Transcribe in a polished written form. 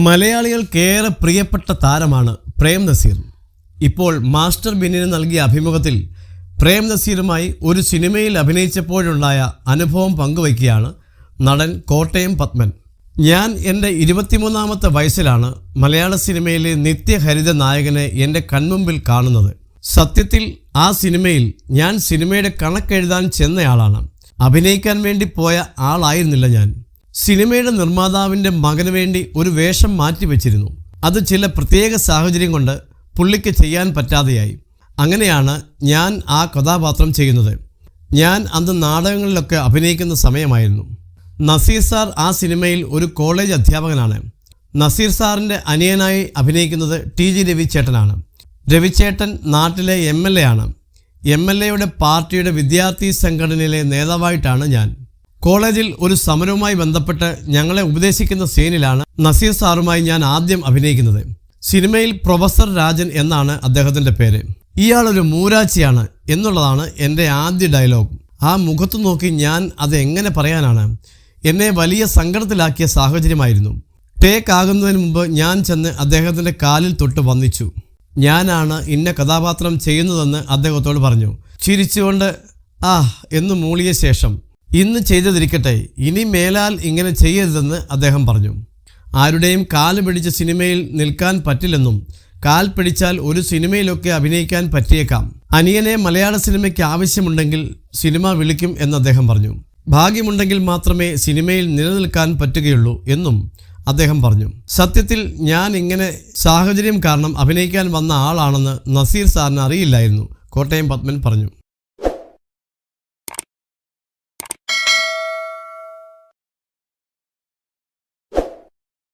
മലയാളികൾക്കേറെ പ്രിയപ്പെട്ട താരമാണ് പ്രേം നസീർ. ഇപ്പോൾ മാസ്റ്റർ ബിന്നിന് നൽകിയ അഭിമുഖത്തിൽ പ്രേം നസീറുമായി ഒരു സിനിമയിൽ അഭിനയിച്ചപ്പോഴുണ്ടായ അനുഭവം പങ്കുവയ്ക്കുകയാണ് നടൻ കോട്ടയം പത്മൻ. ഞാൻ എൻ്റെ 23ാമത്തെ വയസ്സിലാണ് മലയാള സിനിമയിലെ നിത്യഹരിത നായകനെ എൻ്റെ കൺമുമ്പിൽ കാണുന്നത്. സത്യത്തിൽ ആ സിനിമയിൽ ഞാൻ സിനിമയുടെ കണക്കെഴുതാൻ ചെന്നയാളാണ്. അഭിനയിക്കാൻ വേണ്ടി പോയ ആളായിരുന്നില്ല ഞാൻ. സിനിമയുടെ നിർമ്മാതാവിൻ്റെ മകന് വേണ്ടി ഒരു വേഷം മാറ്റിവെച്ചിരുന്നു. അത് ചില പ്രത്യേക സാഹചര്യം കൊണ്ട് പുള്ളിക്ക് ചെയ്യാൻ പറ്റാതെയായി. അങ്ങനെയാണ് ഞാൻ ആ കഥാപാത്രം ചെയ്യുന്നത്. ഞാൻ അന്ന് നാടകങ്ങളിലൊക്കെ അഭിനയിക്കുന്ന സമയമായിരുന്നു. നസീർ സാർ ആ സിനിമയിൽ ഒരു കോളേജ് അധ്യാപകനാണ്. നസീർ സാറിൻ്റെ അനിയനായി അഭിനയിക്കുന്നത് TG രവിച്ചേട്ടനാണ്. രവിച്ചേട്ടൻ നാട്ടിലെ MLA ആണ്. MLAയുടെ പാർട്ടിയുടെ വിദ്യാർത്ഥി സംഘടനയിലെ നേതാവായിട്ടാണ് ഞാൻ. കോളേജിൽ ഒരു സമരവുമായി ബന്ധപ്പെട്ട് ഞങ്ങളെ ഉപദേശിക്കുന്ന സീനിലാണ് നസീർ സാറുമായി ഞാൻ ആദ്യം അഭിനയിക്കുന്നത്. സിനിമയിൽ പ്രൊഫസർ രാജൻ എന്നാണ് അദ്ദേഹത്തിൻ്റെ പേര്. ഇയാളൊരു മൂരാച്ചിയാണ് എന്നുള്ളതാണ് എൻ്റെ ആദ്യ ഡയലോഗ്. ആ മുഖത്ത് നോക്കി ഞാൻ അത് എങ്ങനെ പറയാനാണ്? എന്നെ വലിയ സങ്കടത്തിലാക്കിയ സാഹചര്യമായിരുന്നു. ടേക്ക് ആകുന്നതിന് മുമ്പ് ഞാൻ ചെന്ന് അദ്ദേഹത്തിൻ്റെ കാലിൽ തൊട്ട് വന്ദിച്ചു. ഞാനാണ് ഇന്ന കഥാപാത്രം ചെയ്യുന്നതെന്ന് അദ്ദേഹത്തോട് പറഞ്ഞു. ചിരിച്ചുകൊണ്ട് എന്ന് മൂളിയ ശേഷം, ഇന്ന് ചെയ്തതിരിക്കട്ടെ, ഇനി മേലാൽ ഇങ്ങനെ ചെയ്യരുതെന്ന് അദ്ദേഹം പറഞ്ഞു. ആരുടെയും കാല് പിടിച്ച് സിനിമയിൽ നിൽക്കാൻ പറ്റില്ലെന്നും കാൽ പിടിച്ചാൽ ഒരു സിനിമയിലൊക്കെ അഭിനയിക്കാൻ പറ്റിയേക്കാം. അനിയനെ മലയാള സിനിമയ്ക്ക് ആവശ്യമുണ്ടെങ്കിൽ സിനിമ വിളിക്കും എന്ന് അദ്ദേഹം പറഞ്ഞു. ഭാഗ്യമുണ്ടെങ്കിൽ മാത്രമേ സിനിമയിൽ നിലനിൽക്കാൻ പറ്റുകയുള്ളൂ എന്നും അദ്ദേഹം പറഞ്ഞു. സത്യത്തിൽ ഞാൻ ഇങ്ങനെ സാഹചര്യം കാരണം അഭിനയിക്കാൻ വന്ന ആളാണെന്ന് നസീർ സാറിന് അറിയില്ലായിരുന്നു, കോട്ടയം പത്മൻ പറഞ്ഞു.